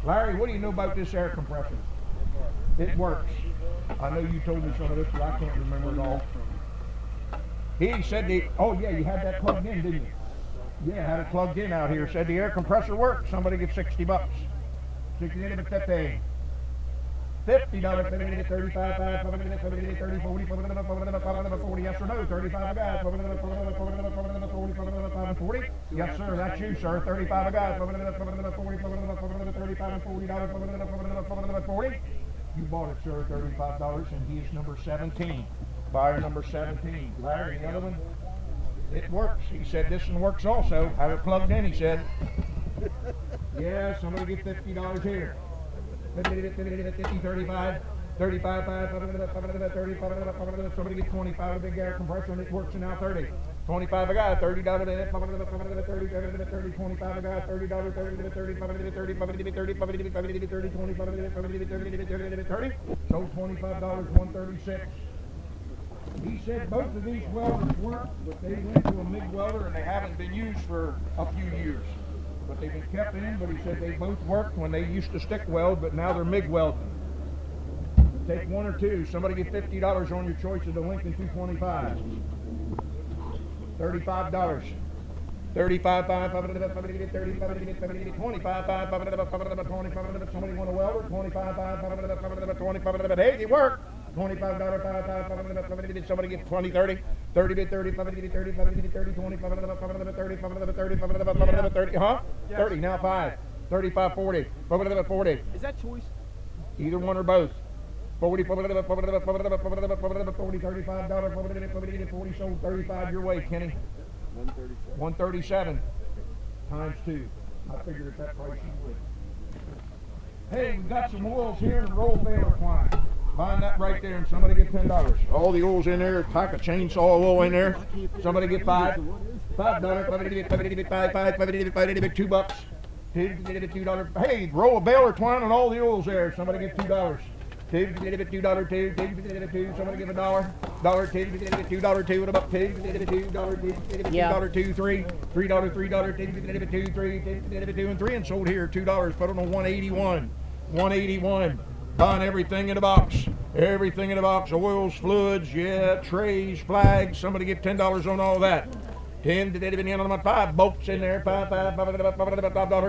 Larry, what do you know about this air compressor? It works. I know you told me some of this, but I can't remember it all. He said oh yeah, you had that plugged in, didn't you? Yeah, I had it plugged in out here. Said the air compressor works. Somebody gets $60. $60, $50. $50, $35, $5, $30, $40, $40, yes or no, 35 a guy, 40, yes sir, that's you sir, 35 a guy, 40, 35 and $40, 40, you bought it sir, $35, and he is number 17, buyer number 17. Larry, the other one, it works. He said this one works also, have it plugged in, he said. Yeah, somebody get $50 here. 50, 35, 35, 5, 35, somebody get 25, a big air compressor, and it works in now 30. 25 a guy, $30, 30, 25 a guy, $30, 30, 30, so $25, 136. He said both of these welders work, but they went to a MIG welder and they haven't been used for a few years. But they've been kept in, but he said they both worked when they used to stick weld, but now they're MIG welding. Take one or two. Somebody get $50 on your choice of the Lincoln 225. $35. 35, 5, 35, 25, 5, somebody want a welder, 25, 5, 25, hey, they work. $25, 5, somebody get 20, 30, 30, 30, 30, 30, 30, 25, 30, 30, huh? 30, now 5, 35, 40, 40. Is that choice? Either one or both. 40, 40, 35, $40, sold 35 your way, Kenny. 137 times 2. I figured at that price you would. Hey, we got some oils here in the roll baler twine. Buying that right there, and somebody get $10. All the oils in there, pack of chainsaw oil in there. Somebody get $5. $5. Somebody get $5. $2. $2. Hey, roll of baler twine and all the oils there. Somebody get $2. $2. Somebody give $1. $2. $2. What about $2? $2. $2. 3. $3. $2 and 3 and sold here $2. Put it on 181. 181. Buying everything in the box. Everything in the box. Oils, fluids, yeah, trays, flags. Somebody get $10 on all that. 10 on 5 bolts in there. $5. $2.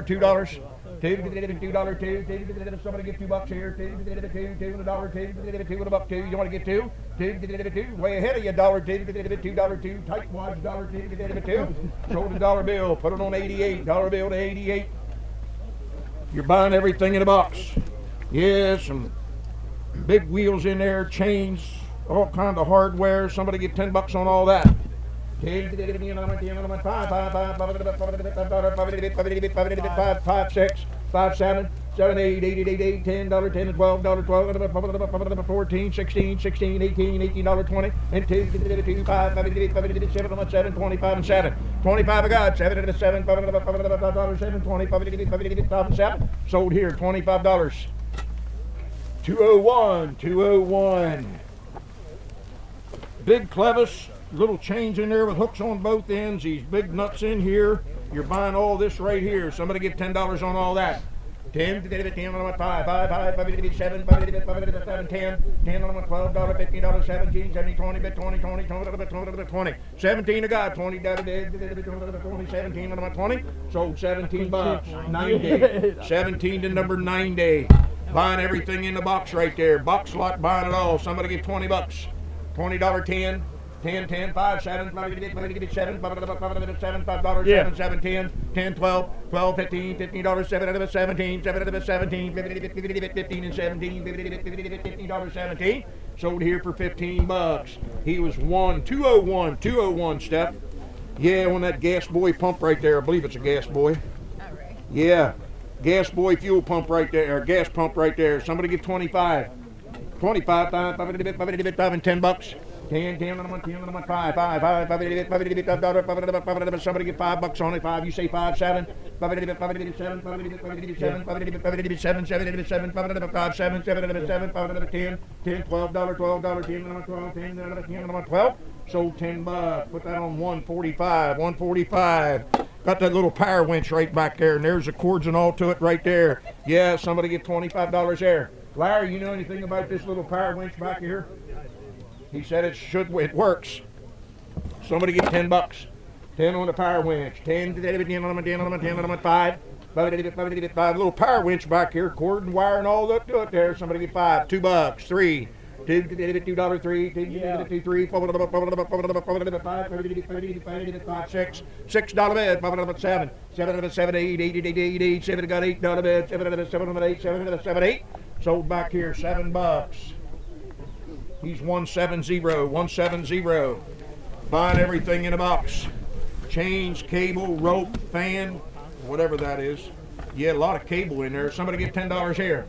$2. Somebody get $2 here. $2 and $1. $2 and $2. You want to get $2? $2. Way ahead of you. $2. Tight watch. $2. Sold a dollar bill. Put it on 88. Dollar bill to 88. You're buying everything in a box. Yeah, some big wheels in there, chains, all kind of hardware. Somebody get $10 on all that. 5, 6, 5, 7, 7, 8, 8, 8, 8, $10, $10, $12, $12, 14, 16, 16, 18, $18, 20, and 2, 5, 7, 25, and 7. 25 I got, 7 and 7, $7, 20, 7. Sold here, $25. 201, 201. Big clevis, little chains in there with hooks on both ends. These big nuts in here. You're buying all this right here. Somebody get $10 on all that. 10, 10 on 5, 5, 5, 7, 10, 10 on $12, $15, 17, 70, 20, 20, 20, 20, 17 a guy, 20, 17 on 20, sold $17, 9 day, 17 to number 9 day. Buying everything in the box right there. Box lot, buying it all. Somebody get $20. $20, 10, 10, 10, 5, 7, 7, $7, $5, 7, 7, 10, 10, 12, 12, 15, $15, 7 out of 17, 7 out of 17, 15 and 17, $15, 17. Sold here for $15. He was 201, Steph. Yeah, on that gas boy pump right there. I believe it's a gas boy. Yeah. Gas boy fuel pump right there, or gas pump right there. Somebody get 25. 25, 5, and $10. 10, 10 on 1, 10 on 1, 5, 5, 5, somebody get $5 on it, 5, you say 5, 7, 7, 7, 7, 7, 10, 10, $12, $12, 10 on 12, 10 on 12, sold $10, put that on 145, 145. Got that little power winch right back there, and there's the cords and all to it right there. Yeah, somebody get $25 there. Larry, you know anything about this little power winch back here? He said it works. Somebody get 10 bucks. 10 on the power winch. 10 on 5. 5 little power winch back here, cord and wire and all that to it there. Somebody get 5. 2 bucks. 3. $2, $3, $2, $3, $5, 6, $6 bed, $7, 7, 8, 8, 7 got $8 bed, 7, 8. Sold back here, $7. He's 170, 170. Buying everything in a box. Chains, cable, rope, fan, whatever that is. Yeah, a lot of cable in there. Somebody get $10 here.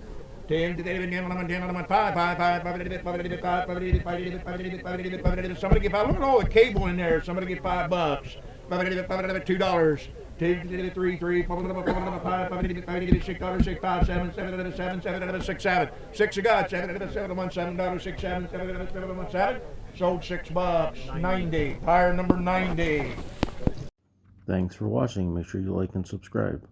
10, 5. Somebody get 5. Look at all the cable in there. Somebody get $5. $2. 2, 3, 3, 4, 5, 6, 5, 7, 6, 7. 6 of God, 7, $7, 6, 7, 7. Sold $6. 90. Tire number 90. Thanks for watching. Make sure you like and subscribe.